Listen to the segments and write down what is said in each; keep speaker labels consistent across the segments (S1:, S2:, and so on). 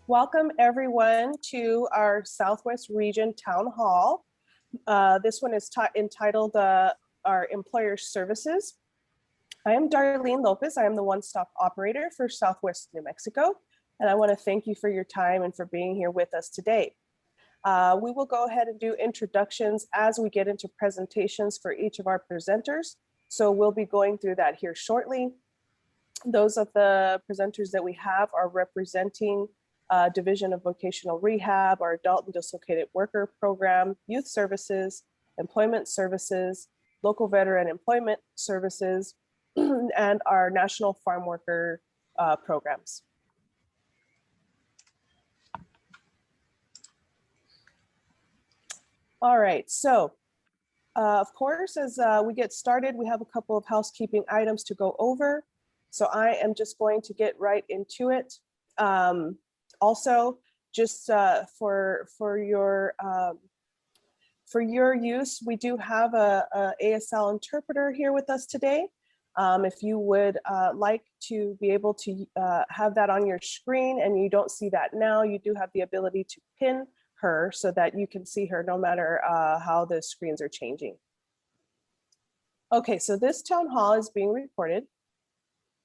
S1: Welcome everyone to our Southwest Region Town Hall. This one is entitled our Employer Services. I am Darlene Lopez. I am the one-stop operator for Southwest New Mexico, and I want to thank you for your time and for being here with us today. We will go ahead and do introductions as we get into presentations for each of our presenters. So we'll be going through that here shortly. Those of the presenters that we have are representing Division of Vocational Rehab, our Adult and Dislocated Worker Program, Youth Services, Employment Services, Local Veteran Employment Services, and our National Farm Worker programs. All right, so of course, as we get started, we have a couple of housekeeping items to go over. So I am just going to get right into it. Also, just for your use, we do have a ASL interpreter here with us today. If you would like to be able to have that on your screen and you don't see that now, you do have the ability to pin her so that you can see her no matter how the screens are changing. Okay, so this town hall is being recorded.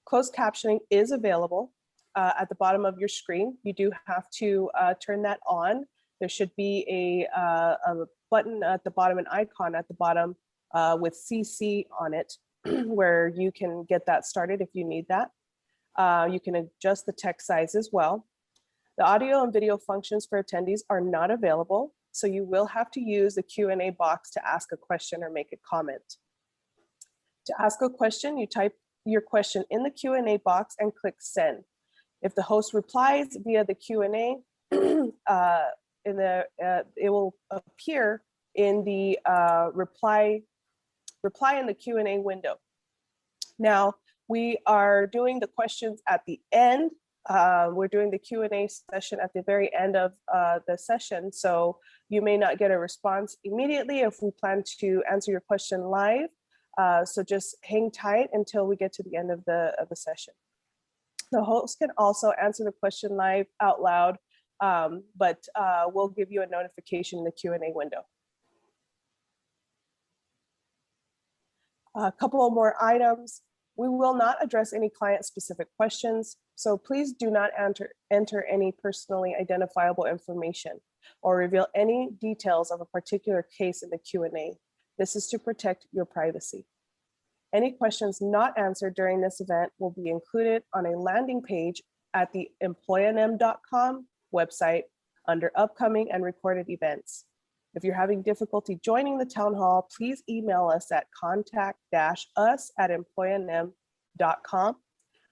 S1: Closed captioning is available at the bottom of your screen. You do have to turn that on. There should be a button at the bottom, an icon at the bottom with CC on it, where you can get that started if you need that. You can adjust the text size as well. The audio and video functions for attendees are not available, so you will have to use the Q&A box to ask a question or make a comment. To ask a question, you type your question in the Q&A box and click send. If the host replies via the Q&A, it will appear in the reply in the Q&A window. Now, we are doing the questions at the end. We're doing the Q&A session at the very end of the session, so you may not get a response immediately if we plan to answer your question live. So just hang tight until we get to the end of the session. The host can also answer the question live out loud, but we'll give you a notification in the Q&A window. A couple of more items. We will not address any client-specific questions, so please do not enter any personally identifiable information or reveal any details of a particular case in the Q&A. This is to protect your privacy. Any questions not answered during this event will be included on a landing page at the employnm.com website under upcoming and recorded events. If you're having difficulty joining the town hall, please email us at contact-us@employnm.com.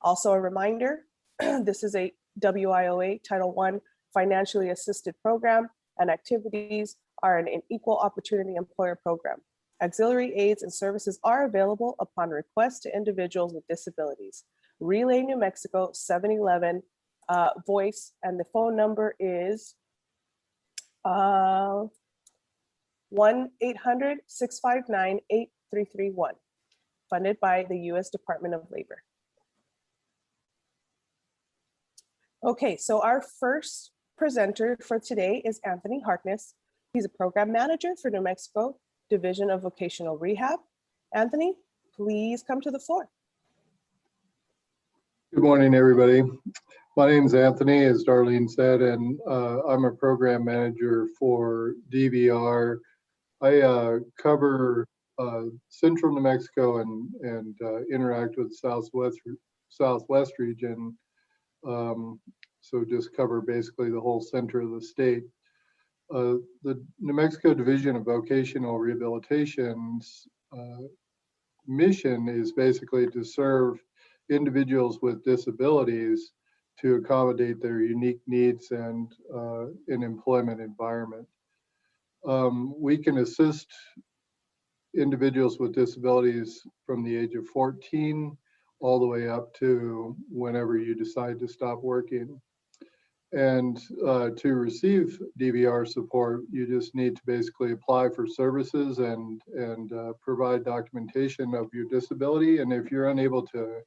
S1: Also a reminder, this is a WIOA Title I-financially assisted program, and activities are an equal opportunity employer program. Auxiliary aids and services are available upon request to individuals with disabilities. Relay New Mexico 711 voice, and the phone number is 1-800-659-8331, funded by the U.S. Department of Labor. Okay, so our first presenter for today is Anthony Harkness. He's a program manager for New Mexico Division of Vocational Rehab. Anthony, please come to the floor.
S2: Good morning, everybody. My name is Anthony, as Darlene said, and I'm a program manager for DVR. I cover Central New Mexico and interact with Southwest region. So just cover basically the whole center of the state. The New Mexico Division of Vocational Rehabilitation's mission is basically to serve individuals with disabilities to accommodate their unique needs and an employment environment. We can assist individuals with disabilities from the age of 14 all the way up to whenever you decide to stop working. And to receive DVR support, you just need to basically apply for services and provide documentation of your disability. And if you're unable to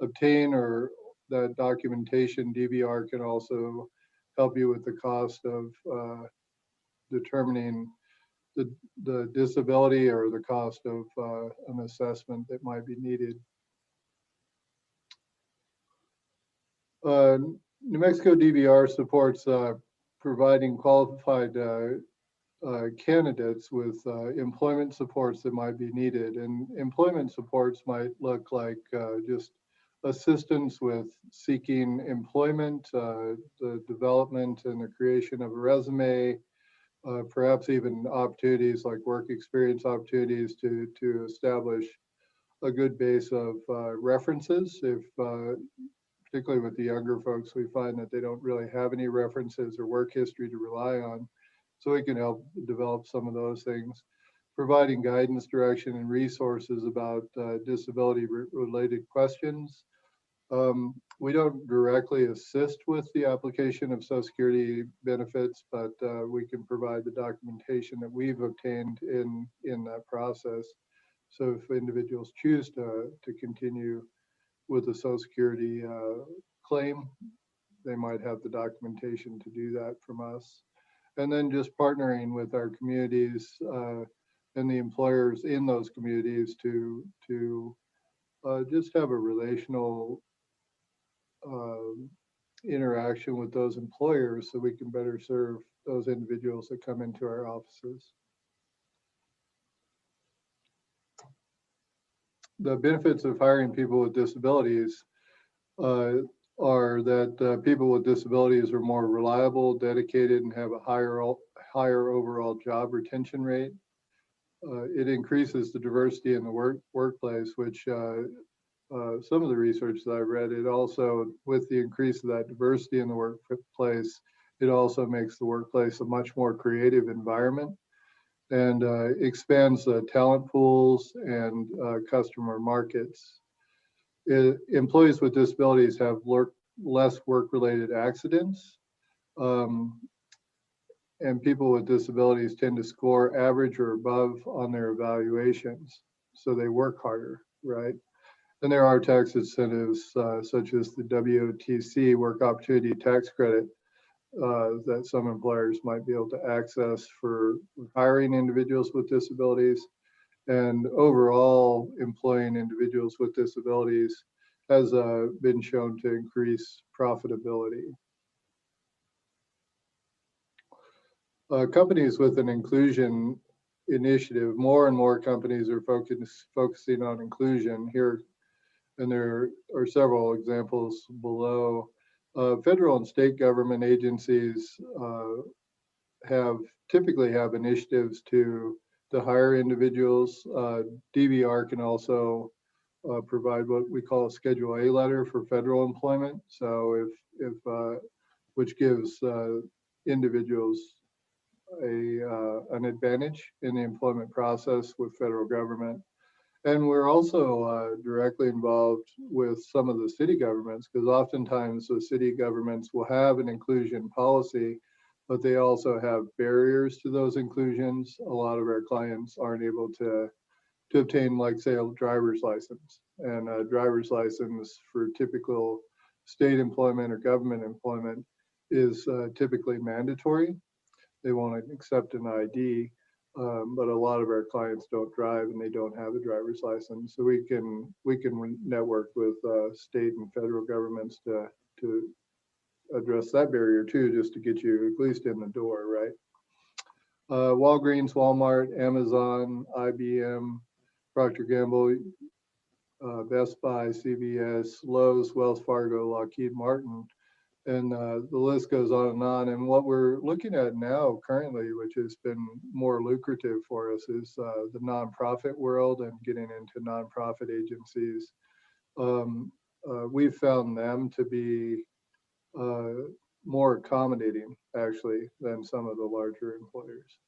S2: obtain or that documentation, DVR can also help you with the cost of determining the disability or the cost of an assessment that might be needed. New Mexico DVR supports providing qualified candidates with employment supports that might be needed. And employment supports might look like just assistance with seeking employment, the development and the creation of a resume, perhaps even opportunities like work experience opportunities to establish a good base of references. If particularly with the younger folks, we find that they don't really have any references or work history to rely on. So we can help develop some of those things. Providing guidance, direction, and resources about disability-related questions. We don't directly assist with the application of Social Security benefits, but we can provide the documentation that we've obtained in that process. So if individuals choose to continue with a Social Security claim, they might have the documentation to do that from us. And then just partnering with our communities and the employers in those communities to just have a relational interaction with those employers so we can better serve those individuals that come into our offices. The benefits of hiring people with disabilities are that people with disabilities are more reliable, dedicated, and have a higher overall job retention rate. It increases the diversity in the workplace, which some of the research that I've read, it also, with the increase of that diversity in the workplace, it also makes the workplace a much more creative environment and expands the talent pools and customer markets. Employees with disabilities have less work-related accidents, and people with disabilities tend to score average or above on their evaluations, so they work harder, right? And there are tax incentives such as the WOTC, Work Opportunity Tax Credit, that some employers might be able to access for hiring individuals with disabilities. And overall, employing individuals with disabilities has been shown to increase profitability. Companies with an inclusion initiative, more and more companies are focusing on inclusion here, and there are several examples below. Federal and state government agencies typically have initiatives to hire individuals. DVR can also provide what we call a Schedule A letter for federal employment. So which gives individuals an advantage in the employment process with federal government. And we're also directly involved with some of the city governments, because oftentimes the city governments will have an inclusion policy, but they also have barriers to those inclusions. A lot of our clients aren't able to obtain, like, say, a driver's license. And a driver's license for typical state employment or government employment is typically mandatory. They won't accept an ID, but a lot of our clients don't drive and they don't have a driver's license. So we can network with state and federal governments to address that barrier too, just to get you at least in the door, right? Walgreens, Walmart, Amazon, IBM, Procter & Gamble, Best Buy, CVS, Lowe's, Wells Fargo, Lockheed Martin, and the list goes on. And what we're looking at now currently, which has been more lucrative for us, is the nonprofit world and getting into nonprofit agencies. We've found them to be more accommodating, actually, than some of the larger employers.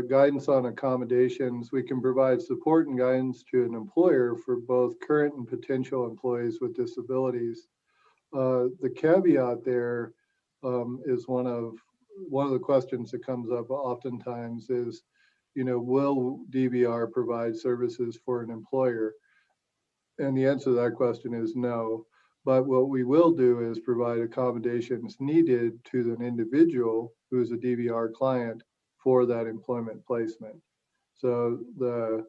S2: Guidance on accommodations. We can provide support and guidance to an employer for both current and potential employees with disabilities. The caveat there is one of the questions that comes up oftentimes is, will DVR provide services for an employer? And the answer to that question is no. But what we will do is provide accommodations needed to an individual who is a DVR client for that employment placement. So the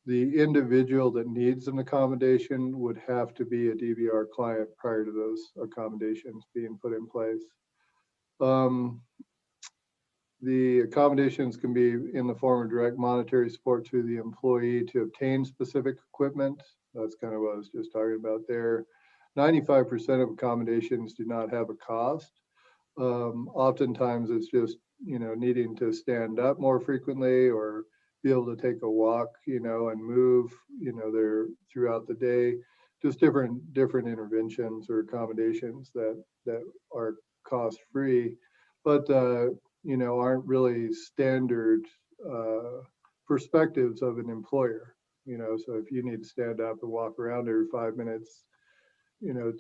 S2: individual that needs an accommodation would have to be a DVR client prior to those accommodations being put in place. The accommodations can be in the form of direct monetary support to the employee to obtain specific equipment. That's kind of what I was just talking about there. 95% of accommodations do not have a cost. Oftentimes it's just, needing to stand up more frequently or be able to take a walk, and move, there throughout the day. Just different interventions or accommodations that are cost free, but aren't really standard perspectives of an employer. So if you need to stand up and walk around every 5 minutes,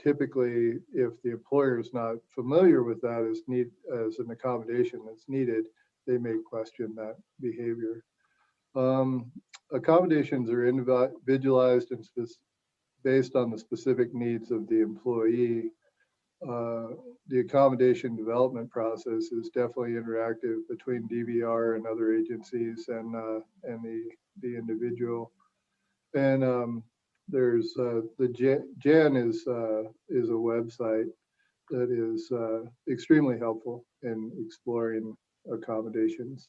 S2: typically if the employer is not familiar with that as an accommodation that's needed, they may question that behavior. Accommodations are individualized and based on the specific needs of the employee. The accommodation development process is definitely interactive between DVR and other agencies and the individual. And there's the Jan is a website that is extremely helpful in exploring accommodations.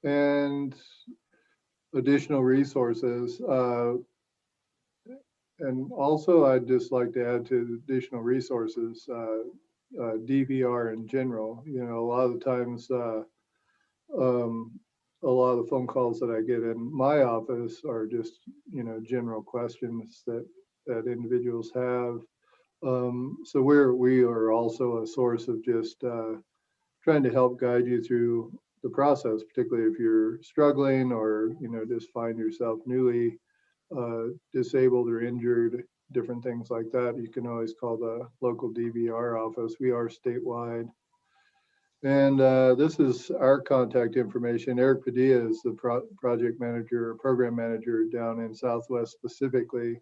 S2: And additional resources. And also, I'd just like to add to additional resources, DVR in general. A lot of the times, a lot of the phone calls that I get in my office are just, general questions that individuals have. So we are also a source of just trying to help guide you through the process, particularly if you're struggling or, just find yourself newly disabled or injured, different things like that. You can always call the local DVR office. We are statewide. And this is our contact information. Eric Padilla is the project manager, program manager down in Southwest specifically.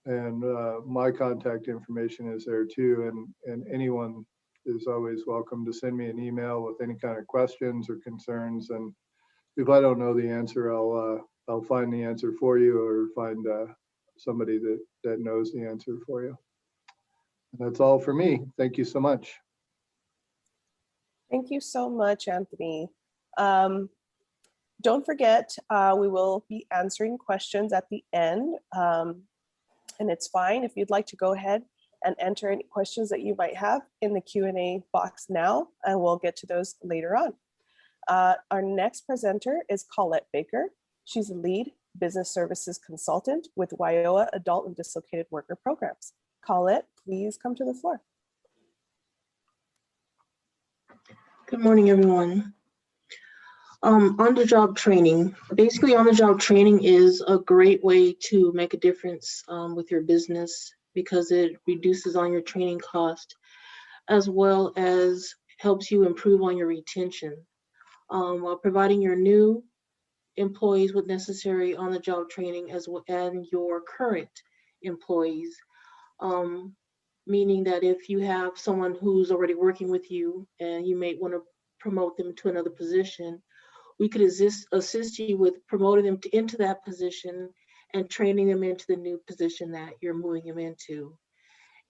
S2: And my contact information is there too. And anyone is always welcome to send me an email with any kind of questions or concerns. And if I don't know the answer, I'll find the answer for you or find somebody that knows the answer for you. And that's all for me. Thank you so much.
S1: Thank you so much, Anthony. Don't forget, we will be answering questions at the end. And it's fine if you'd like to go ahead and enter any questions that you might have in the Q&A box now, and we'll get to those later on. Our next presenter is Collette Baker. She's a lead business services consultant with WIOA Adult and Dislocated Worker Programs. Collette, please come to the floor.
S3: Good morning, everyone. On-the-job training. Basically, on-the-job training is a great way to make a difference with your business because it reduces on your training cost as well as helps you improve on your retention while providing your new employees with necessary on-the-job training as well and your current employees. Meaning that if you have someone who's already working with you and you may want to promote them to another position, we could assist you with promoting them into that position and training them into the new position that you're moving them into.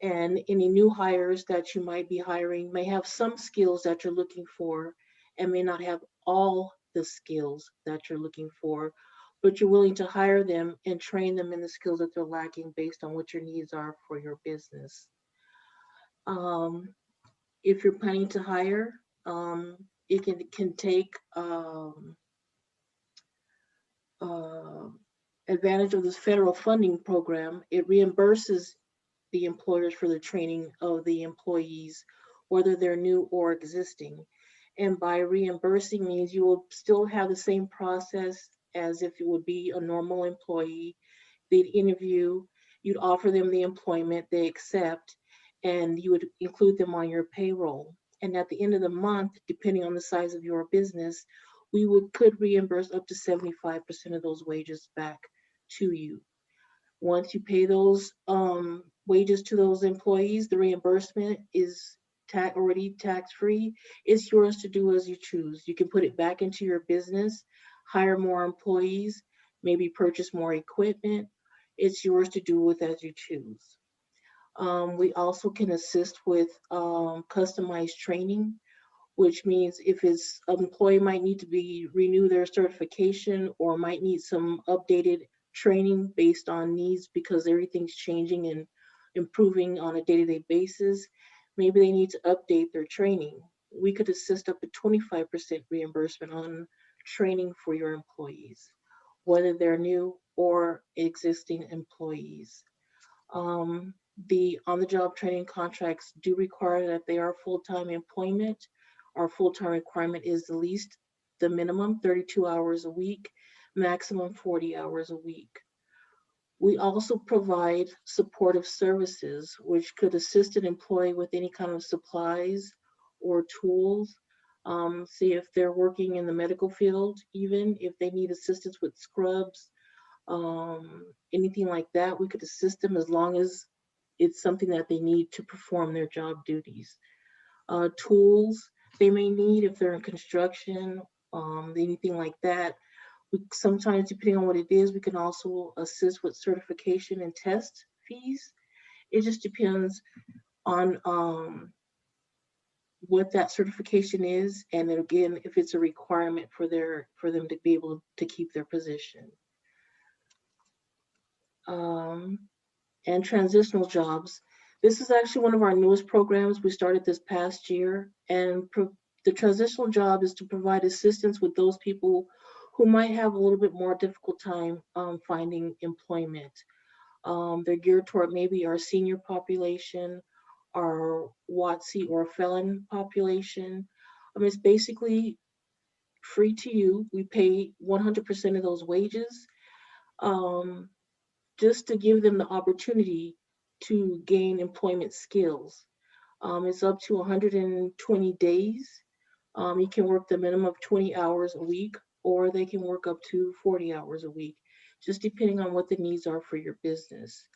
S3: And any new hires that you might be hiring may have some skills that you're looking for and may not have all the skills that you're looking for, but you're willing to hire them and train them in the skills that they're lacking based on what your needs are for your business. If you're planning to hire, it can take advantage of this federal funding program. It reimburses the employers for the training of the employees, whether they're new or existing. And by reimbursing means you will still have the same process as if it would be a normal employee. They'd interview, you'd offer them the employment, they accept, and you would include them on your payroll. And at the end of the month, depending on the size of your business, we could reimburse up to 75% of those wages back to you. Once you pay those wages to those employees, the reimbursement is already tax-free. It's yours to do as you choose. You can put it back into your business, hire more employees, maybe purchase more equipment. It's yours to do with as you choose. We also can assist with customized training, which means if an employee might need to renew their certification or might need some updated training based on needs because everything's changing and improving on a day-to-day basis, maybe they need to update their training. We could assist up to 25% reimbursement on training for your employees, whether they're new or existing employees. The on-the-job training contracts do require that they are full-time employment. Our full-time requirement is the minimum 32 hours a week, maximum 40 hours a week. We also provide supportive services, which could assist an employee with any kind of supplies or tools. Say if they're working in the medical field, even if they need assistance with scrubs, anything like that, we could assist them as long as it's something that they need to perform their job duties. Tools they may need if they're in construction, anything like that. Sometimes, depending on what it is, we can also assist with certification and test fees. It just depends on what that certification is, and then again, if it's a requirement for them to be able to keep their position. And transitional jobs. This is actually one of our newest programs we started this past year, and the transitional job is to provide assistance with those people who might have a little bit more difficult time finding employment. They're geared toward maybe our senior population, our WOTC or felon population. It's basically free to you. We pay 100% of those wages just to give them the opportunity to gain employment skills. It's up to 120 days. You can work the minimum of 20 hours a week, or they can work up to 40 hours a week, just depending on what the needs are for your business.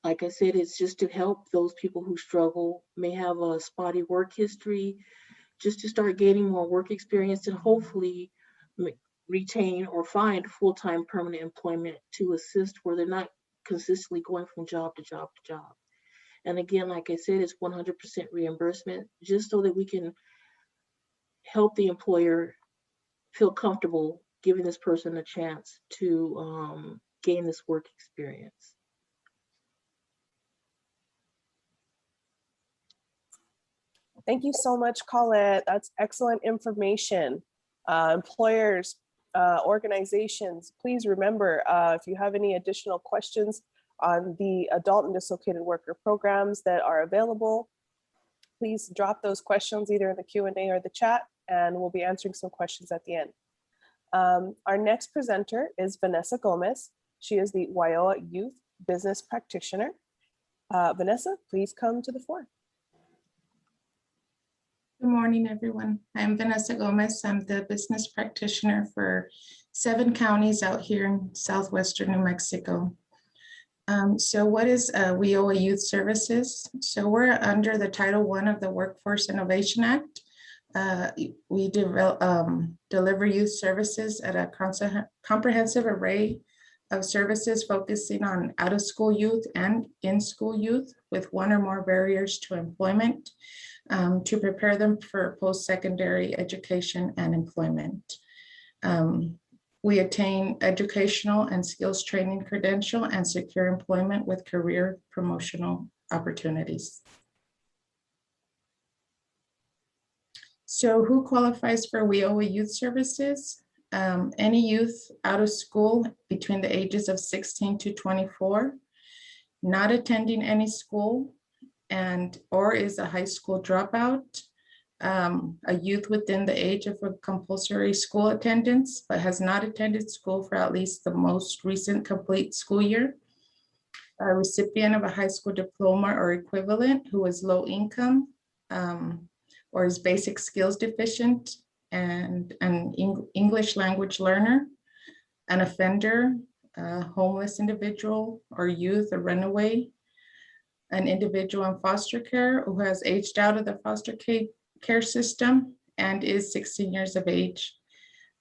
S3: Like I said, it's just to help those people who struggle, may have a spotty work history, just to start gaining more work experience and hopefully retain or find full-time permanent employment to assist where they're not consistently going from job to job to job. And again, like I said, it's 100% reimbursement, just so that we can help the employer feel comfortable giving this person a chance to gain this work experience.
S1: Thank you so much, Collette. That's excellent information. Employers, organizations, please remember, if you have any additional questions on the adult and dislocated worker programs that are available, please drop those questions either in the Q&A or the chat, and we'll be answering some questions at the end. Our next presenter is Vanessa Gomez. She is the WIOA Youth Business Practitioner. Vanessa, please come to the floor.
S4: Good morning, everyone. I'm Vanessa Gomez. I'm the business practitioner for 7 counties out here in southwestern New Mexico. So what is WIOA Youth Services? So we're under the Title I of the Workforce Innovation Act. We deliver youth services at a comprehensive array of services focusing on out-of-school youth and in-school youth with one or more barriers to employment, to prepare them for post-secondary education and employment. We attain educational and skills training credential and secure employment with career promotional opportunities. So who qualifies for WIOA Youth Services? Any youth out of school between the ages of 16 to 24, not attending any school, or is a high school dropout, a youth within the age of a compulsory school attendance, but has not attended school for at least the most recent complete school year, a recipient of a high school diploma or equivalent who is low income or is basic skills deficient, and an English language learner, an offender a homeless individual or youth, a runaway, an individual in foster care who has aged out of the foster care system and is 16 years of age,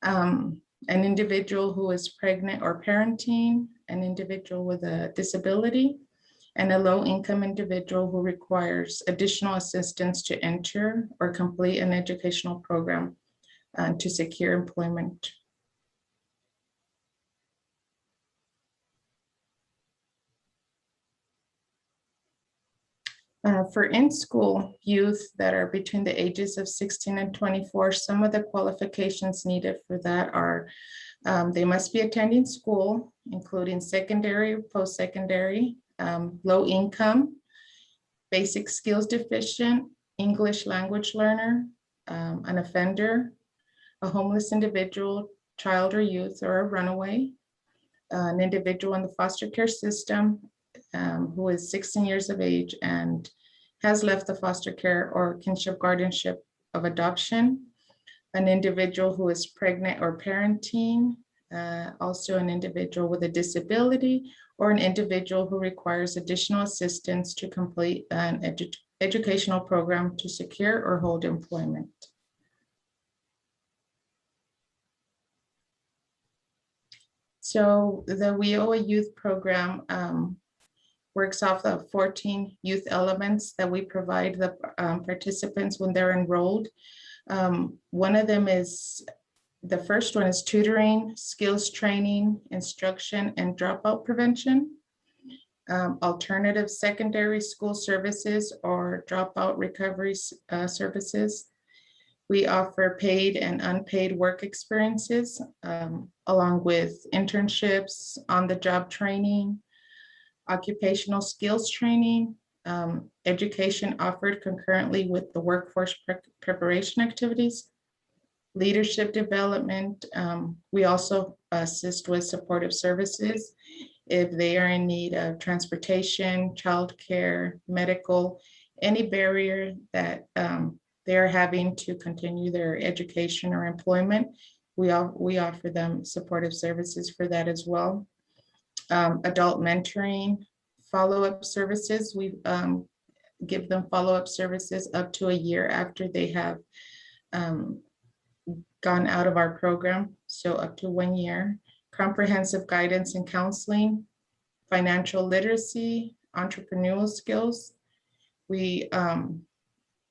S4: an individual who is pregnant or parenting, an individual with a disability, and a low-income individual who requires additional assistance to enter or complete an educational program to secure employment. For in-school youth that are between the ages of 16 and 24, some of the qualifications needed for that are they must be attending school, including secondary, post-secondary, low income, basic skills deficient, English language learner, an offender, a homeless individual, child or youth, or a runaway, an individual in the foster care system who is 16 years of age and has left the foster care or kinship guardianship of adoption, an individual who is pregnant or parenting, also an individual with a disability, or an individual who requires additional assistance to complete an educational program to secure or hold employment. So the WIOA Youth Program works off of 14 youth elements that we provide the participants when they're enrolled. One of them is, the first one is tutoring, skills training, instruction, and dropout prevention. Alternative secondary school services or dropout recovery services. We offer paid and unpaid work experiences, along with internships, on-the-job training, occupational skills training, education offered concurrently with the workforce preparation activities, leadership development. We also assist with supportive services if they are in need of transportation, childcare, medical, any barrier that they are having to continue their education or employment. We offer them supportive services for that as well. Adult mentoring, follow-up services. We give them follow-up services up to a year after they have gone out of our program, so up to 1 year. Comprehensive guidance and counseling, financial literacy, entrepreneurial skills. We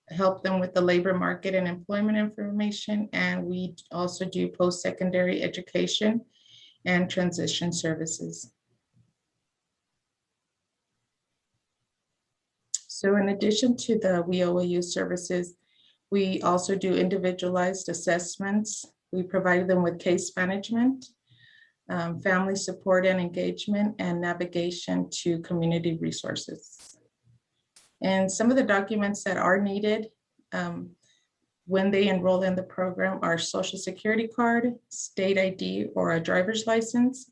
S4: help them with the labor market and employment information, and we also do post-secondary education and transition services. So in addition to the WIOA Youth Services, we also do individualized assessments. We provide them with case management, family support and engagement, and navigation to community resources. And some of the documents that are needed when they enroll in the program are Social Security card, state ID or a driver's license,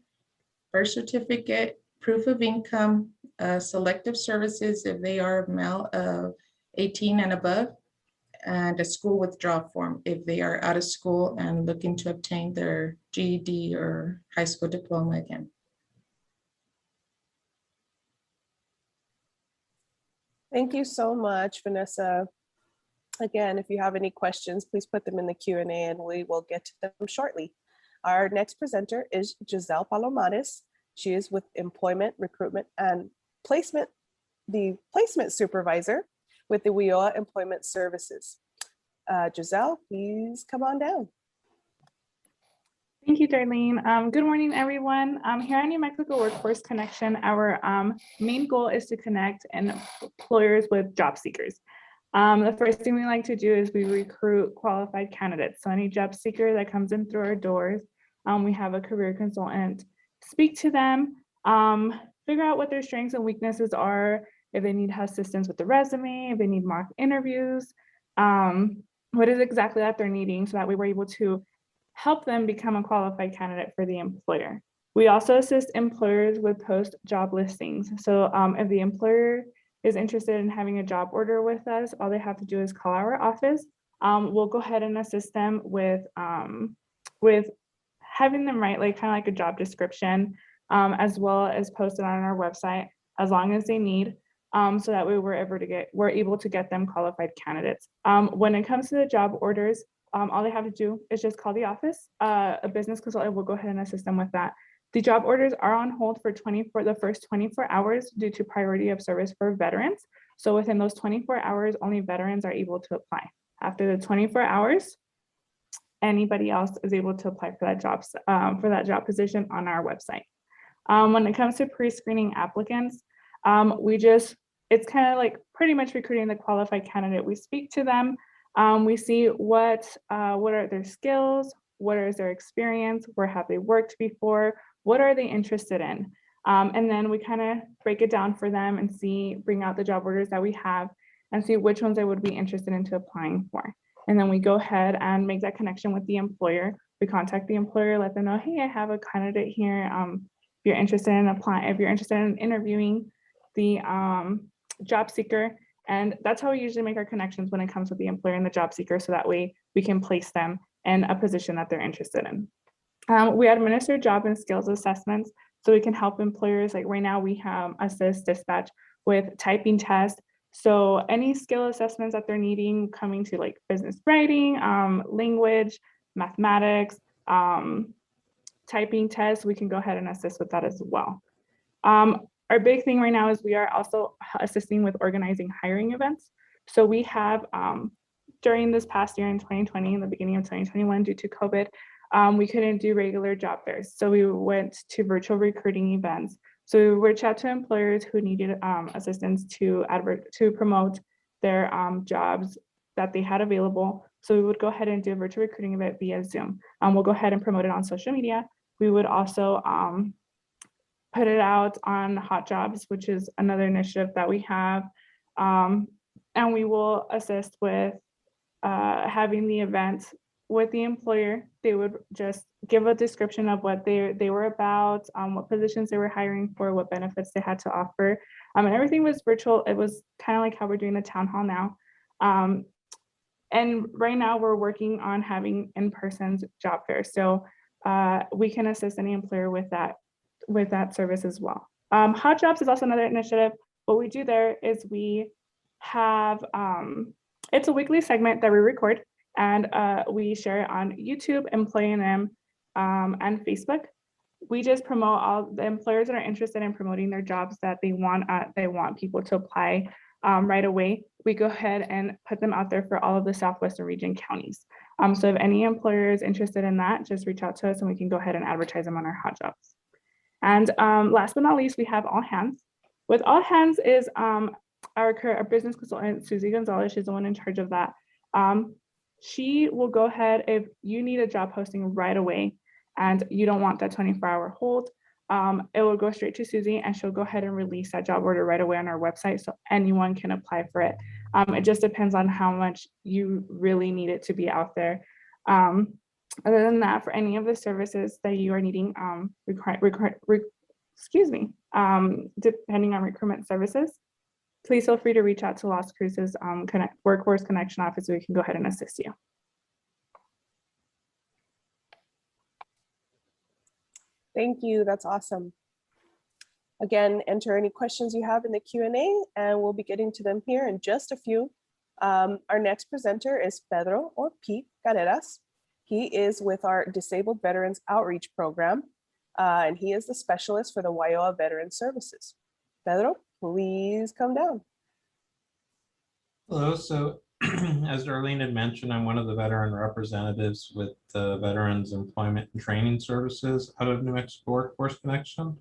S4: birth certificate, proof of income, selective services if they are male of 18 and above, and a school withdrawal form if they are out of school and looking to obtain their GED or high school diploma again.
S1: Thank you so much, Vanessa. Again, if you have any questions, please put them in the Q&A and we will get to them shortly. Our next presenter is Giselle Palomares. She is with Employment, Recruitment, and Placement, the Placement Supervisor with the WIOA Employment Services. Giselle, please come on down.
S5: Thank you, Darlene. Good morning, everyone. Here at New Mexico Workforce Connection, our main goal is to connect employers with job seekers. The first thing we like to do is we recruit qualified candidates. So any job seeker that comes in through our doors, we have a career consultant speak to them, figure out what their strengths and weaknesses are, if they need assistance with the resume, if they need mock interviews, what is exactly that they're needing, so that we were able to help them become a qualified candidate for the employer. We also assist employers with post-job listings. So if the employer is interested in having a job order with us, all they have to do is call our office. We'll go ahead and assist them with having them write kind of like a job description, as well as posted on our website as long as they need. So that way we're able to get them qualified candidates. When it comes to the job orders, all they have to do is just call the office. A business consultant will go ahead and assist them with that. The job orders are on hold for the first 24 hours due to priority of service for veterans. So within those 24 hours, only veterans are able to apply. After the 24 hours, anybody else is able to apply for that job position on our website. When it comes to pre-screening applicants, it's kind of like pretty much recruiting the qualified candidate. We speak to them, we see what are their skills, what is their experience, where have they worked before, what are they interested in? And then we kind of break it down for them and bring out the job orders that we have and see which ones they would be interested into applying for. And then we go ahead and make that connection with the employer. We contact the employer, let them know, hey, I have a candidate here. If you're interested in applying, if you're interested in interviewing the job seeker. And that's how we usually make our connections when it comes with the employer and the job seeker. So that way we can place them in a position that they're interested in. We administer job and skills assessments. So we can help employers, like right now we have assist dispatch with typing tests. So any skill assessments that they're needing coming to like business writing, language, mathematics, typing tests, we can go ahead and assist with that as well. Our big thing right now is we are also assisting with organizing hiring events. So we have, during this past year in 2020, in the beginning of 2021, due to COVID, we couldn't do regular job fairs. So we went to virtual recruiting events. So we reached out to employers who needed assistance to promote their jobs that they had available. So we would go ahead and do a virtual recruiting event via Zoom. We'll go ahead and promote it on social media. We would also put it out on Hot Jobs, which is another initiative that we have. And we will assist with having the event with the employer. They would just give a description of what they were about, what positions they were hiring for, what benefits they had to offer. And everything was virtual. It was kind of like how we're doing the town hall now. And right now we're working on having in-person job fairs. So we can assist any employer with that service as well. Hot Jobs is also another initiative. What we do there is we have, it's a weekly segment that we record and we share it on YouTube, Employ&M, and Facebook. We just promote all the employers that are interested in promoting their jobs that they want people to apply right away. We go ahead and put them out there for all of the Southwestern region counties. So if any employer is interested in that, just reach out to us and we can go ahead and advertise them on our Hot Jobs. And last but not least, we have All Hands. With All Hands is our business consultant, Susie Gonzalez. She's the one in charge of that. She will go ahead if you need a job posting right away and you don't want that 24-hour hold. It will go straight to Susie and she'll go ahead and release that job order right away on our website so anyone can apply for it. It just depends on how much you really need it to be out there. Other than that, for any of the services that you are needing, depending on recruitment services, please feel free to reach out to Las Cruces Workforce Connection Office so we can go ahead and assist you.
S1: Thank you. That's awesome. Again, enter any questions you have in the Q&A and we'll be getting to them here in just a few. Our next presenter is Pedro or Pete Carreras. He is with our Disabled Veterans Outreach Program and he is the specialist for the WIOA Veteran Services. Pedro, please come down.
S6: Hello. So as Darlene had mentioned, I'm one of the veteran representatives with the Veterans Employment and Training Services out of New Mexico Workforce Connection.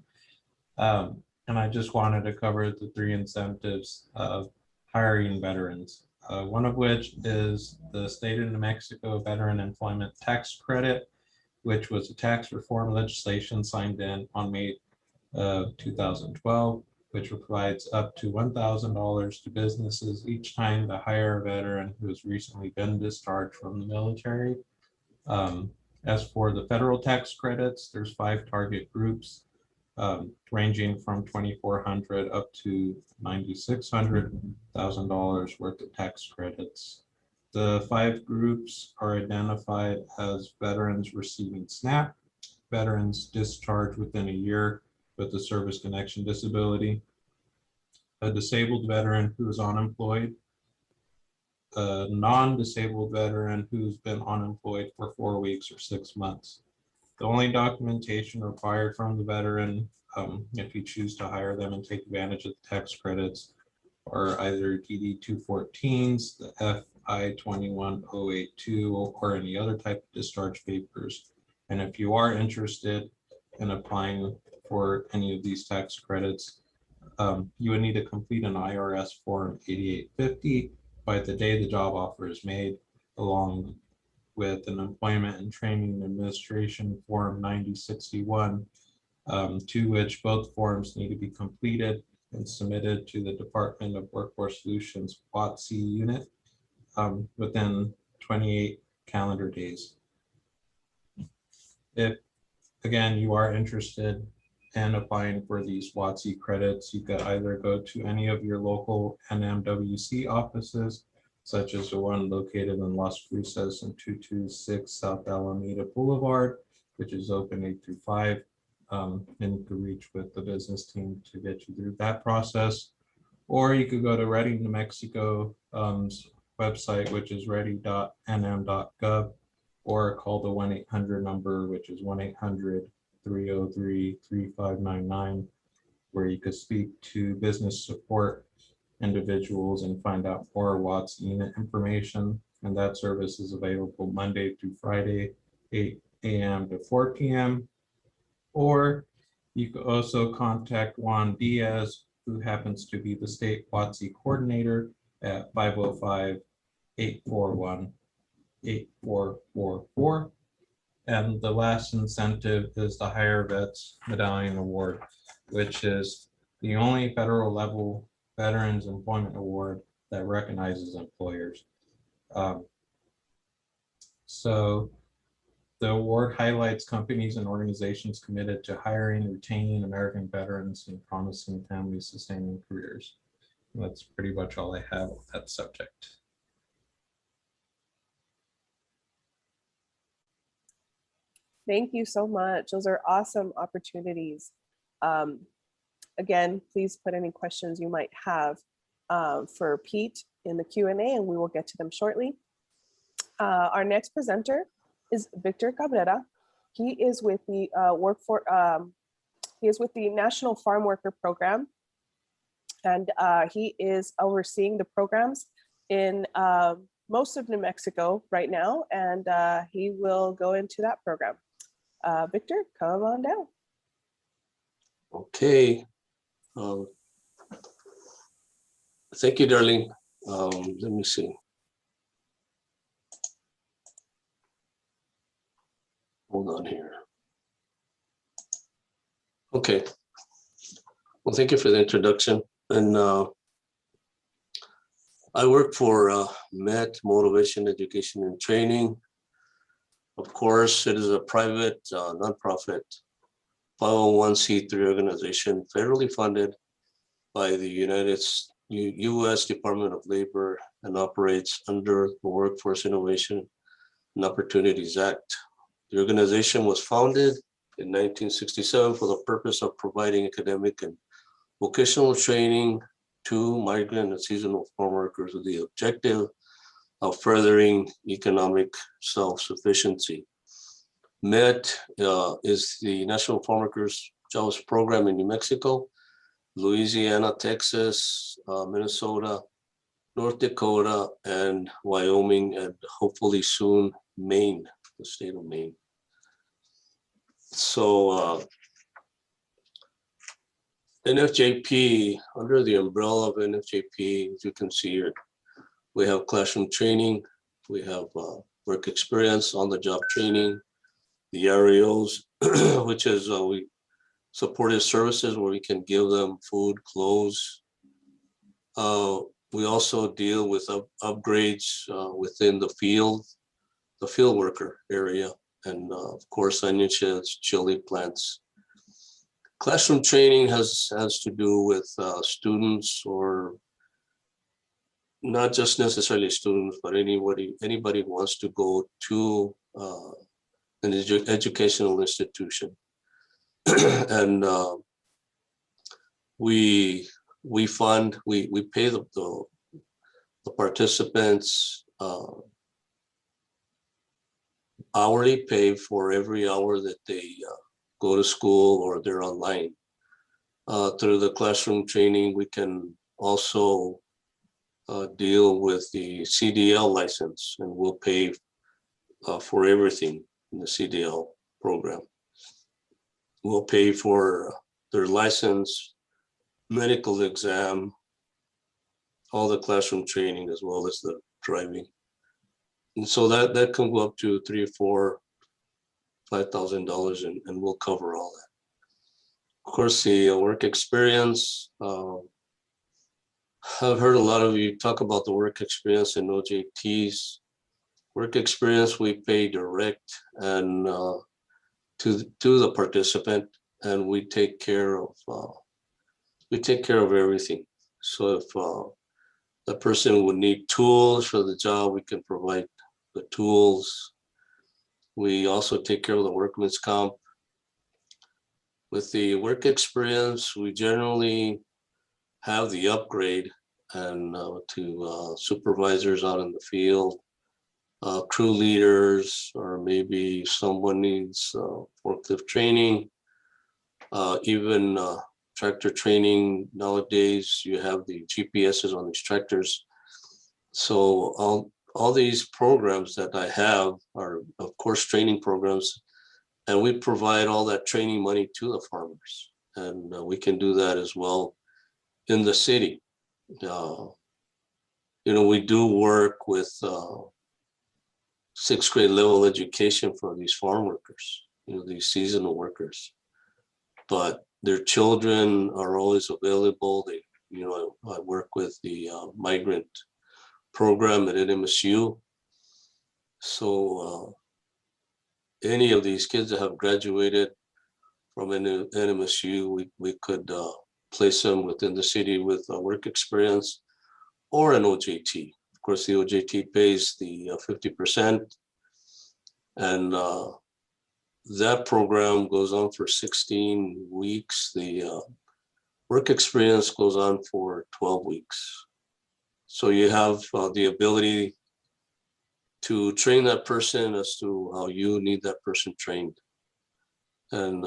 S6: And I just wanted to cover the 3 incentives of hiring veterans, one of which is the state of New Mexico Veteran Employment Tax Credit, which was a tax reform legislation signed in on May 2012. Which provides up to $1,000 to businesses each time to hire a veteran who has recently been discharged from the military. As for the federal tax credits, there's 5 target groups ranging from $2,400 up to $9,600,000 worth of tax credits. The 5 groups are identified as veterans receiving SNAP, veterans discharged within a year with a service connection disability, a disabled veteran who is unemployed, a non-disabled veteran who's been unemployed for 4 weeks or 6 months. The only documentation required from the veteran, if you choose to hire them and take advantage of the tax credits, are either DD 214s, the FI 21082, or any other type of discharge papers. And if you are interested in applying for any of these tax credits, you would need to complete an IRS form 8850 by the day the job offer is made, along with an Employment and Training Administration form 9061, to which both forms need to be completed and submitted to the Department of Workforce Solutions WOTC unit within 28 calendar days. If, again, you are interested in applying for these WOTC credits, you could either go to any of your local NMWC offices, such as the one located in Las Cruces and 226 South Alameda Boulevard, which is open 8 through 5. And you could reach with the business team to get you through that process. Or you could go to Ready New Mexico website, which is ready.nm.gov, or call the 1-800 number, which is 1-800-303-3599, where you could speak to business support individuals and find out more WOTC unit information. And that service is available Monday through Friday, 8 a.m. to 4 p.m. Or you could also contact Juan Diaz, who happens to be the state WOTC coordinator, at 505-841-8444. And the last incentive is the Hire Vets Medallion Award, which is the only federal level Veterans Employment Award that recognizes employers. So the award highlights companies and organizations committed to hiring and retaining American veterans and promising family-sustaining careers. And that's pretty much all I have on that subject.
S1: Thank you so much. Those are awesome opportunities. Again, please put any questions you might have for Pete in the Q&A, and we will get to them shortly. Our next presenter is Victor Cabrera. He is with the National Farm Worker Program, and he is overseeing the programs in most of New Mexico right now, and he will go into that program. Victor, come on down.
S7: Okay. Thank you, Darlene. Let me see. Hold on here. Okay. Well, thank you for the introduction. And I work for MET, Motivation, Education, and Training. Of course, it is a private nonprofit 501c3 organization, federally funded by the U.S. Department of Labor, and operates under the Workforce Innovation and Opportunities Act. The organization was founded in 1967 for the purpose of providing academic and vocational training to migrant and seasonal farm workers with the objective of furthering economic self-sufficiency. MET is the National Farm Workers Jobs Program in New Mexico, Louisiana, Texas, Minnesota, North Dakota, and Wyoming, and hopefully soon Maine, the state of Maine. So NFJP, under the umbrella of NFJP, as you can see here, we have classroom training, we have work experience, on-the-job training, the REOs, which is we supportive services where we can give them food, clothes. We also deal with upgrades within the field worker area, and of course, onion sheds, chili plants. Classroom training has to do with students, or not just necessarily students, but anybody who wants to go to an educational institution. And we fund, we pay the participants hourly pay for every hour that they go to school or they're online. Through the classroom training, we can also deal with the CDL license, and we'll pay for everything in the CDL program. We'll pay for their license, medical exam, all the classroom training, as well as the driving. And so that can go up to $3,000 or $5,000, and we'll cover all that. Of course, the work experience. I've heard a lot of you talk about the work experience and OJTs. Work experience, we pay direct and to the participant, and we take care of everything. So if the person would need tools for the job, we can provide the tools. We also take care of the workman's comp. With the work experience, we generally have the upgrade and to supervisors out in the field, crew leaders, or maybe someone needs forklift training, even tractor training. Nowadays, you have the GPSs on these tractors. So all these programs that I have are, of course, training programs, and we provide all that training money to the farmers, and we can do that as well in the city. We do work with 6th grade level education for these farm workers, these seasonal workers, but their children are always available. I work with the migrant program at NMSU. So any of these kids that have graduated from NMSU, we could place them within the city with work experience or an OJT. Of course, the OJT pays the 50%, and that program goes on for 16 weeks. The work experience goes on for 12 weeks. So you have the ability to train that person as to how you need that person trained. And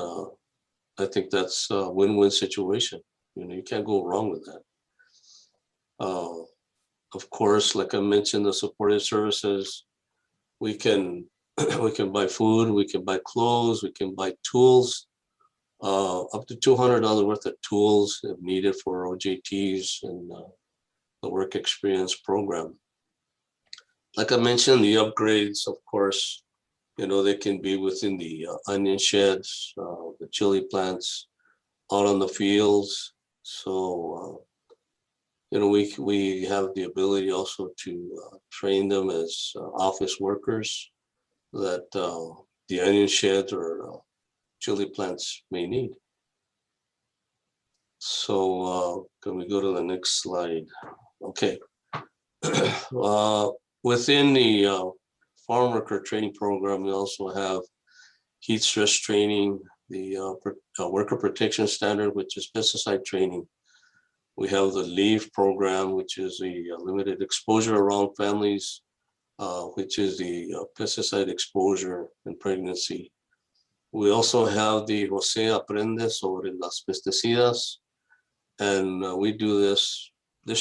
S7: I think that's a win-win situation. You can't go wrong with that. Of course, like I mentioned, the supportive services, we can buy food, we can buy clothes, we can buy tools, up to $200 worth of tools if needed for OJTs and the work experience program. Like I mentioned, the upgrades, of course, they can be within the onion sheds, the chili plants, out on the fields. So, we have the ability also to train them as office workers that the onion sheds or chili plants may need. So can we go to the next slide? Okay. Within the farm worker training program, we also have heat stress training, the worker protection standard, which is pesticide training. We have the LEAVE program, which is the limited exposure around families, which is the pesticide exposure in pregnancy. We also have the José Aprende sobre las pesticidas, and we do this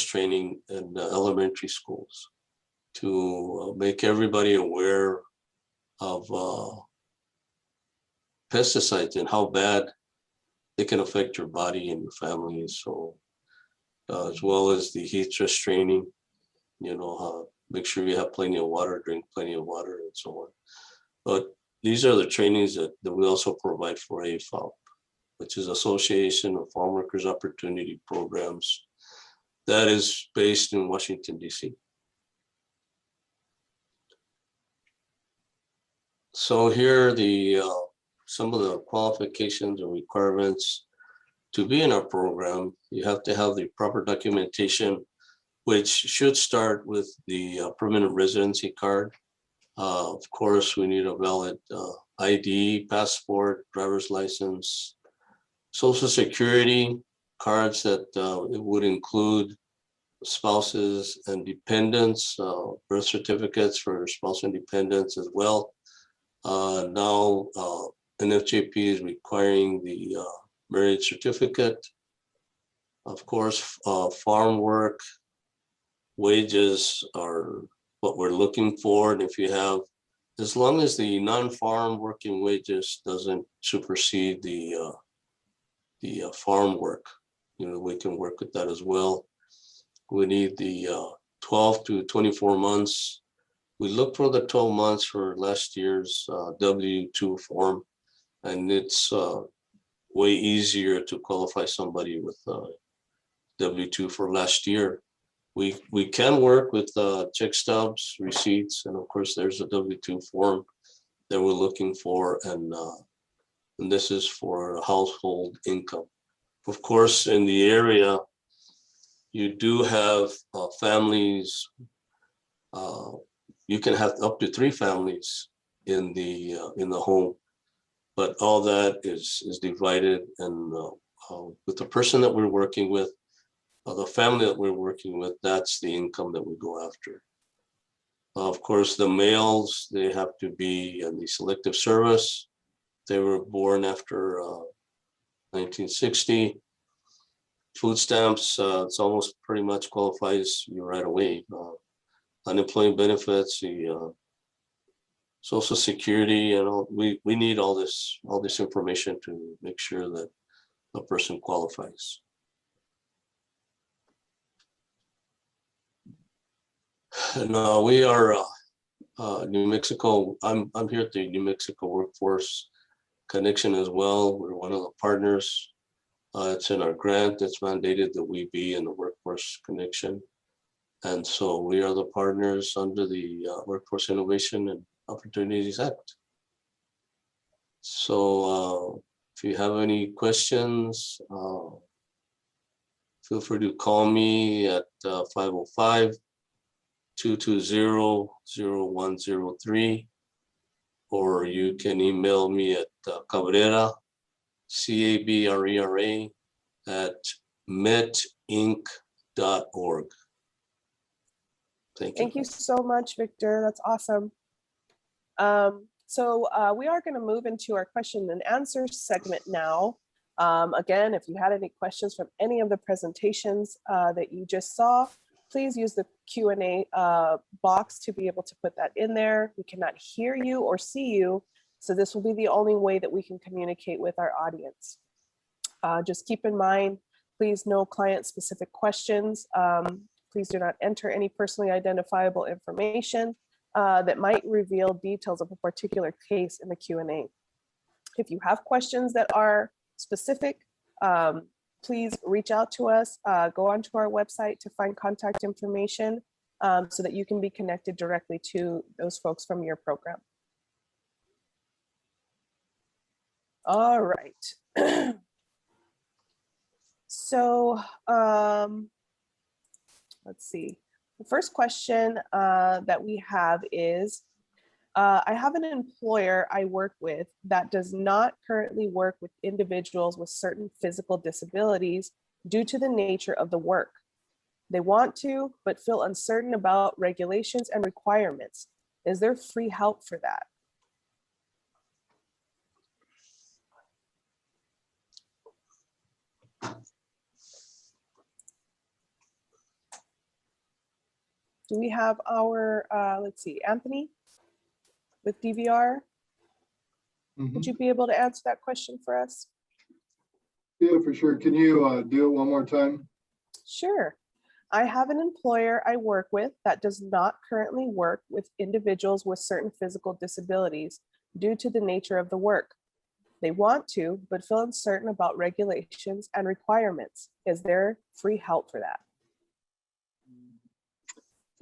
S7: training in elementary schools to make everybody aware of pesticides and how bad they can affect your body and your family. So as well as the heat stress training, make sure you have plenty of water, drink plenty of water, and so on. But these are the trainings that we also provide for AFOP, which is Association of Farm Workers Opportunity Programs. That is based in Washington, D.C. So here are some of the qualifications and requirements to be in our program. You have to have the proper documentation, which should start with the permanent residency card. Of course, we need a valid ID, passport, driver's license, Social Security, cards that it would include spouses and dependents, birth certificates for spouse and dependents as well. Now NFJP is requiring the marriage certificate. Of course, farm work wages are what we're looking for. And if you have, as long as the non-farm working wages doesn't supersede the farm work, we can work with that as well. We need the 12 to 24 months. We look for the 12 months for last year's W-2 form, and it's way easier to qualify somebody with W-2 for last year. We can work with check stubs, receipts, and of course there's a W-2 form that we're looking for, and this is for household income. Of course, in the area, you do have families. You can have up to 3 families in the home, but all that is divided, and with the person that we're working with, the family that we're working with, that's the income that we go after. Of course, the males, they have to be in the selective service. They were born after 1960. Food stamps, it's almost pretty much qualifies you right away. Unemployment benefits, the Social Security, and all, we need all this information to make sure that a person qualifies. No, we are New Mexico. I'm here at the New Mexico Workforce Connection as well. We're one of the partners. It's in our grant. It's mandated that we be in the Workforce Connection, and so we are the partners under the Workforce Innovation and Opportunities Act. So if you have any questions, feel free to call me at 505-220-0103, or you can email me at Cabrera, CABRERA @metinc.org. Thank you.
S1: Thank you so much, Victor. That's awesome. So we are going to move into our question and answer segment now. Again, if you had any questions from any of the presentations that you just saw, please use the Q&A box to be able to put that in there. We cannot hear you or see you, so this will be the only way that we can communicate with our audience. Just keep in mind, please no client-specific questions. Please do not enter any personally identifiable information that might reveal details of a particular case in the Q&A. If you have questions that are specific, please reach out to us, go onto our website to find contact information so that you can be connected directly to those folks from your program. All right. So let's see. The first question that we have is, I have an employer I work with that does not currently work with individuals with certain physical disabilities due to the nature of the work. They want to, but feel uncertain about regulations and requirements. Is there free help for that? Do we have our, let's see, Anthony with DVR? Would you be able to answer that question for us?
S2: Yeah, for sure. Can you do it one more time?
S1: Sure. I have an employer I work with that does not currently work with individuals with certain physical disabilities due to the nature of the work. They want to, but feel uncertain about regulations and requirements. Is there free help for that?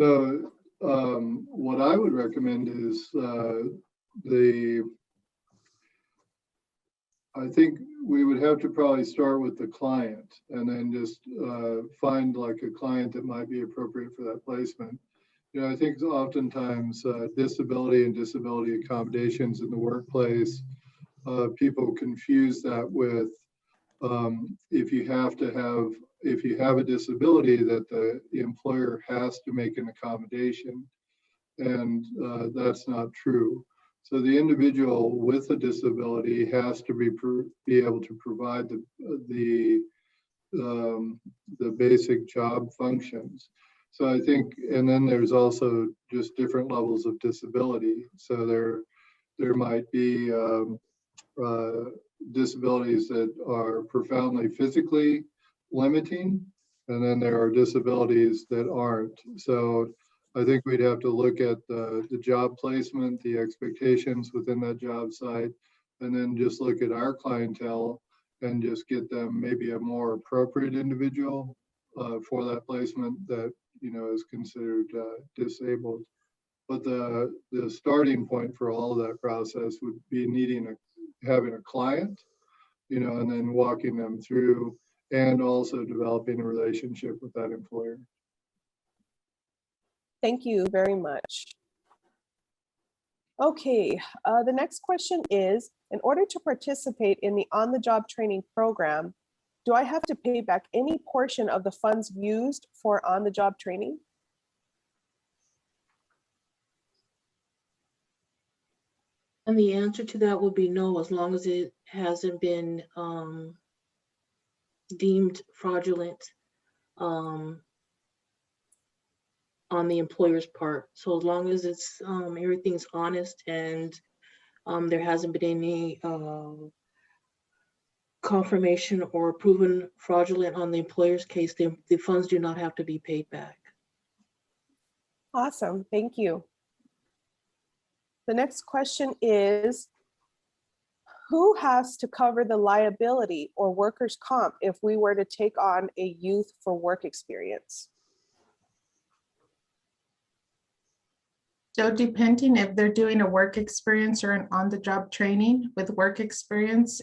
S2: So what I would recommend is I think we would have to probably start with the client and then just find like a client that might be appropriate for that placement. You know, I think oftentimes disability and disability accommodations in the workplace, people confuse that with if you have a disability, that the employer has to make an accommodation, and that's not true. So the individual with a disability has to be able to provide the basic job functions. So I think, and then there's also just different levels of disability. So there might be disabilities that are profoundly physically limiting, and then there are disabilities that aren't. So I think we'd have to look at the job placement, the expectations within that job site, and then just look at our clientele and just get them maybe a more appropriate individual for that placement that, you know, is considered disabled. But the starting point for all of that process would be having a client, you know, and then walking them through, and also developing a relationship with that employer.
S1: Thank you very much. Okay, the next question is, in order to participate in the on-the-job training program, do I have to pay back any portion of the funds used for on-the-job training?
S3: And the answer to that would be no, as long as it hasn't been deemed fraudulent on the employer's part. So as long as it's everything's honest and there hasn't been any confirmation or proven fraudulent on the employer's case, the funds do not have to be paid back.
S1: Awesome, thank you. The next question is, who has to cover the liability or workers' comp if we were to take on a youth for work experience?
S4: So depending if they're doing a work experience or an on-the-job training with work experience,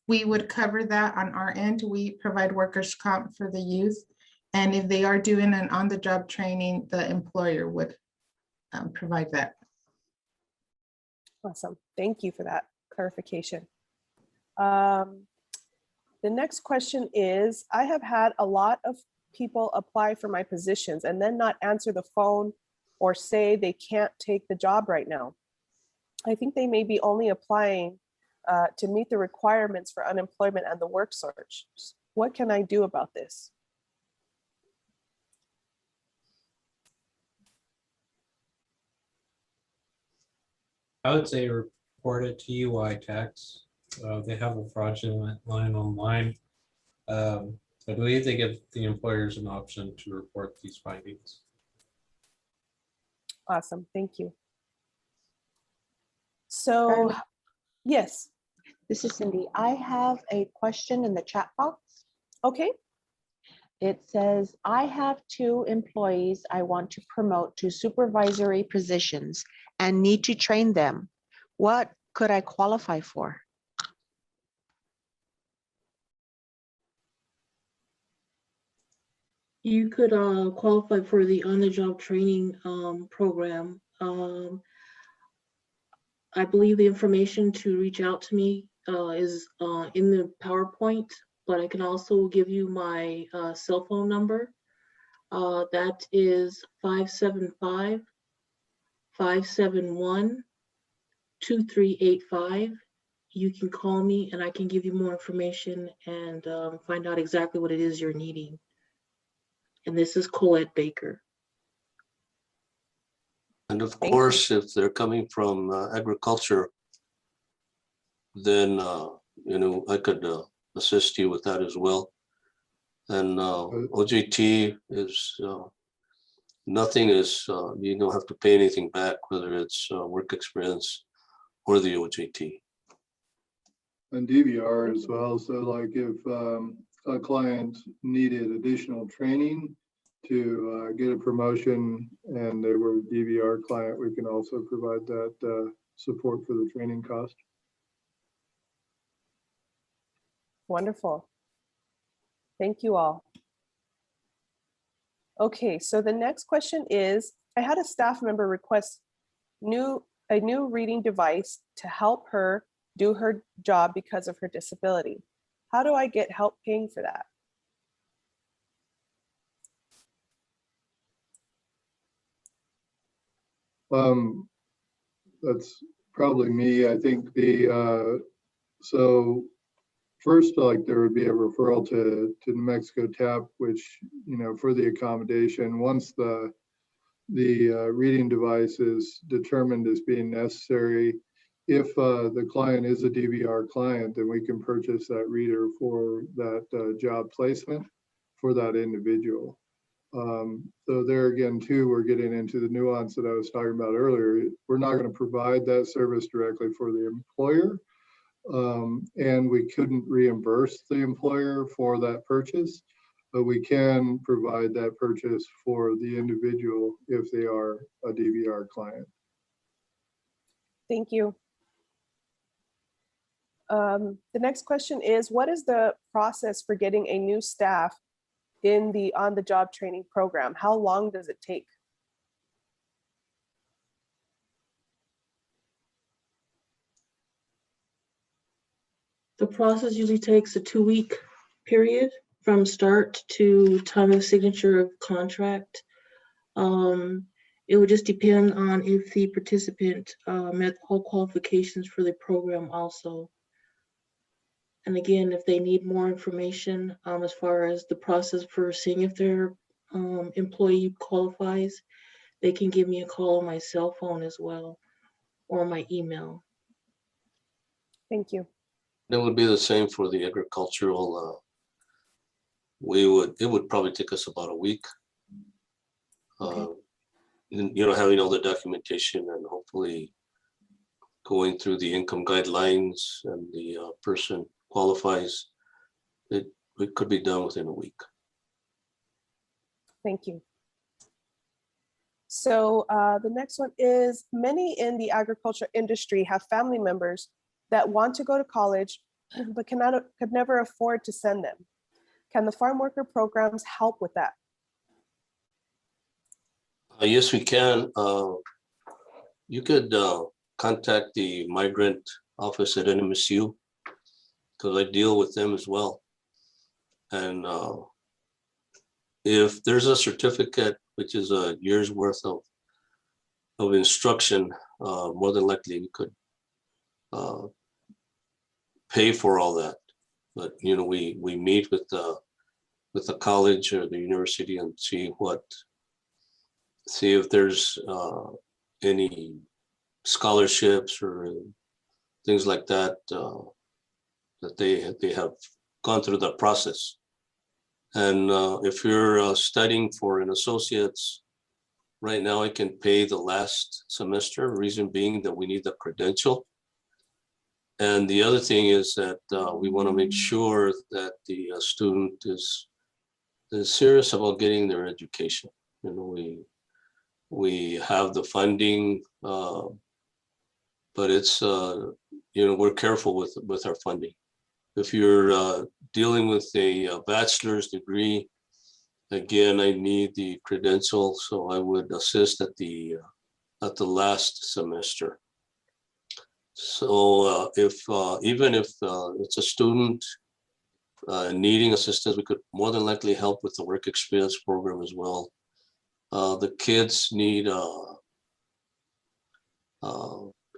S4: we would cover that on our end. We provide workers' comp for the youth. And if they are doing an on-the-job training, the employer would provide that.
S1: Awesome, thank you for that clarification. The next question is, I have had a lot of people apply for my positions and then not answer the phone or say they can't take the job right now. I think they may be only applying to meet the requirements for unemployment and the work search. What can I do about this?
S6: I would say report it to UI tax. They have a fraudulent line online. I believe they give the employers an option to report these findings.
S1: Awesome, thank you. So, yes.
S8: This is Cindy. I have a question in the chat box.
S1: Okay.
S8: It says, I have 2 employees I want to promote to supervisory positions and need to train them. What could I qualify for?
S3: You could qualify for the on-the-job training program. I believe the information to reach out to me is in the PowerPoint, but I can also give you my cell phone number. That is 575-571-2385. You can call me and I can give you more information and find out exactly what it is you're needing. And this is Collette Baker.
S7: And of course, if they're coming from agriculture, then, you know, I could assist you with that as well. And OJT is, nothing is, you don't have to pay anything back, whether it's work experience or the OJT.
S2: And DVR as well. So like if a client needed additional training to get a promotion and they were a DVR client, we can also provide that support for the training cost.
S1: Wonderful. Thank you all. Okay, so the next question is, I had a staff member request a new reading device to help her do her job because of her disability. How do I get help paying for that?
S2: That's probably me. I think so first, like there would be a referral to New Mexico TAP, which, for the accommodation, once the reading device is determined as being necessary, if the client is a DVR client, then we can purchase that reader for that job placement for that individual. So there again, too, we're getting into the nuance that I was talking about earlier. We're not going to provide that service directly for the employer, and we couldn't reimburse the employer for that purchase, but we can provide that purchase for the individual if they are a DVR client.
S1: Thank you. The next question is, what is the process for getting a new staff in the on-the-job training program? How long does it take?
S3: The process usually takes a 2-week period from start to time of signature of contract. It would just depend on if the participant met all qualifications for the program also. And again, if they need more information as far as the process for seeing if their employee qualifies, they can give me a call on my cell phone as well, or my email.
S1: Thank you.
S7: That would be the same for the agricultural. It would probably take us about a week.
S1: Okay.
S7: Having all the documentation and hopefully going through the income guidelines and the person qualifies, it could be done within a week.
S1: Thank you. So the next one is, many in the agriculture industry have family members that want to go to college, but could never afford to send them. Can the farm worker programs help with that?
S7: Yes, we can. You could contact the migrant office at NMSU, because I deal with them as well. And if there's a certificate, which is a year's worth of instruction, more than likely we could pay for all that. But we meet with the college or the university and see if there's any scholarships or things like that that they have gone through the process. And if you're studying for an associate's, right now I can pay the last semester, reason being that we need the credential. And the other thing is that we want to make sure that the student is serious about getting their education. We have the funding, but it's we're careful with our funding. If you're dealing with a bachelor's degree, again, I need the credential, so I would assist at the last semester. So even if it's a student needing assistance, we could more than likely help with the work experience program as well. The kids need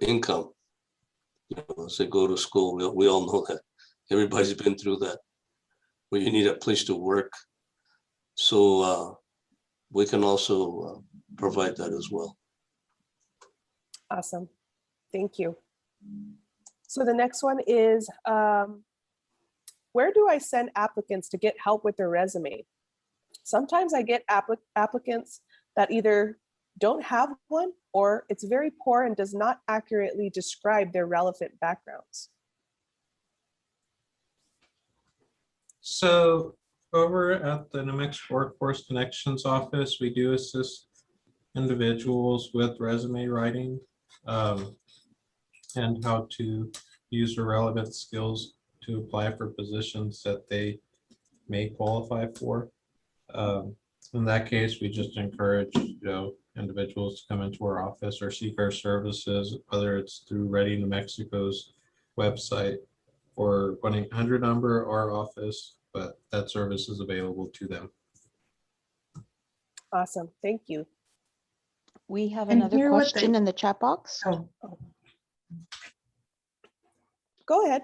S7: income as they go to school. We all know that. Everybody's been through that, where you need a place to work. So we can also provide that as well.
S1: Awesome. Thank you. So the next one is, where do I send applicants to get help with their resume? Sometimes I get applicants that either don't have one or it's very poor and does not accurately describe their relevant backgrounds.
S6: So over at the New Mexico Workforce Connections office, we do assist individuals with resume writing and how to use the relevant skills to apply for positions that they may qualify for. In that case, we just encourage individuals to come into our office or seek our services, whether it's through Ready New Mexico's website for 1-800 number or office, but that service is available to them.
S1: Awesome. Thank you.
S8: We have
S4: And
S8: another
S4: here what
S8: question
S4: they-
S8: in the chat box.
S4: Oh,
S1: Go ahead.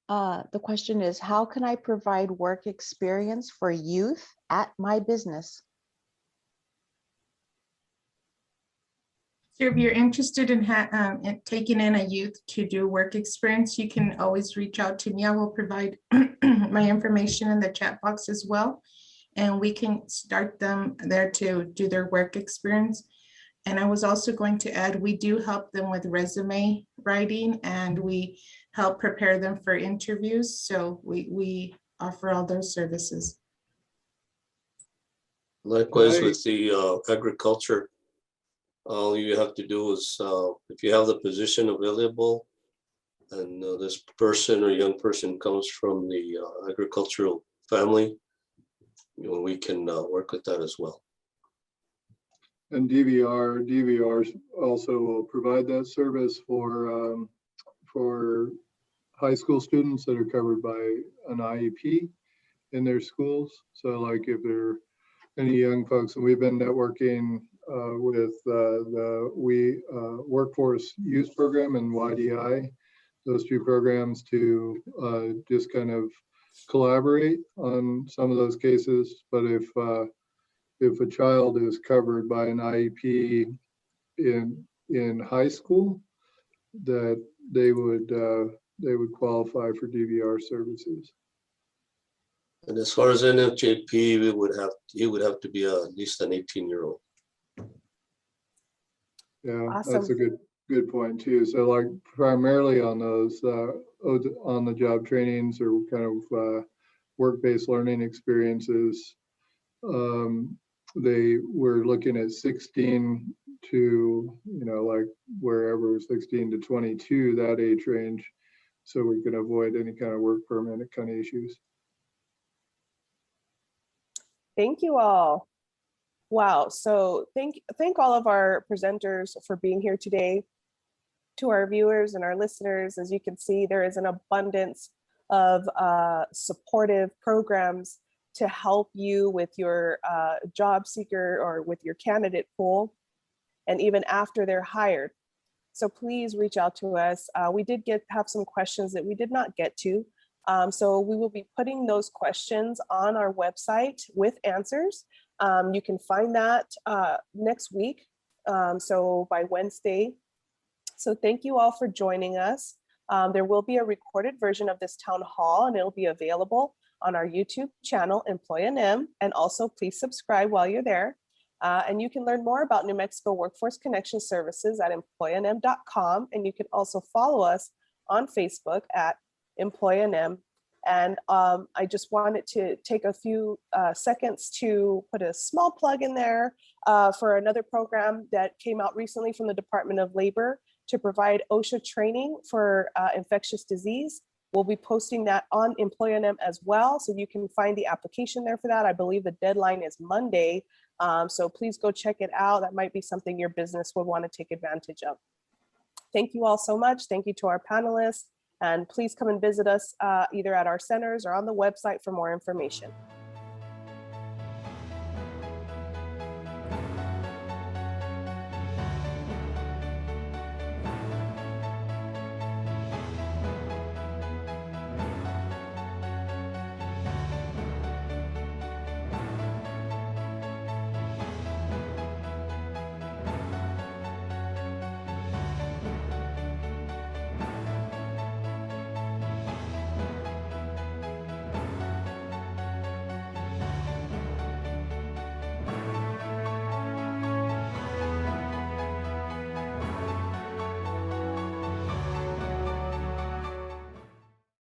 S8: The question is, how can I provide work experience for youth at my business?
S4: so if you're interested in taking in a youth to do work experience, you can always reach out to me. I will provide my information in the chat box as well. And we can start them there to do their work experience. And I was also going to add, we do help them with resume writing and we help prepare them for interviews. So we offer all those services.
S7: Likewise
S2: Right.
S7: with the agriculture, all you have to do is, if you have the position available and this person or young person comes from the agricultural family, we can work with that as well.
S2: And DVR also will provide that service for high school students that are covered by an IEP in their schools. So like if there are any young folks, and we've been networking with the Workforce Youth Program and YDI, those two programs to just kind of collaborate on some of those cases. But if a child is covered by an IEP in high school, that they would qualify for DVR services.
S7: And as far as NFJP, he would have to be at least an 18-year-old.
S2: Yeah,
S1: Awesome.
S2: that's a good point too. So like primarily on those on the job trainings or kind of work-based learning experiences, they were looking at 16 to, like wherever 16 to 22, that age range, so we can avoid any kind of work permit kind of issues.
S1: Thank you all. Wow. So thank all of our presenters for being here today. To our viewers and our listeners, as you can see, there is an abundance of supportive programs to help you with your job seeker or with your candidate pool, and even after they're hired. So please reach out to us. We did have some questions that we did not get to. So we will be putting those questions on our website with answers. You can find that next week, so by Wednesday. So thank you all for joining us. There will be a recorded version of this town hall and it'll be available on our YouTube channel, Employ NM, and also please subscribe while you're there. And you can learn more about New Mexico Workforce Connection Services at employnm.com. And you can also follow us on Facebook at EmployNM. And I just wanted to take a few seconds to put a small plug in there for another program that came out recently from the Department of Labor to provide OSHA training for infectious disease. We'll be posting that on EmployNM as well, so you can find the application there for that. I believe the deadline is Monday, so please go check it out. That might be something your business would want to take advantage of. Thank you all so much. Thank you to our panelists, and please come and visit us either at our centers or on the website for more information.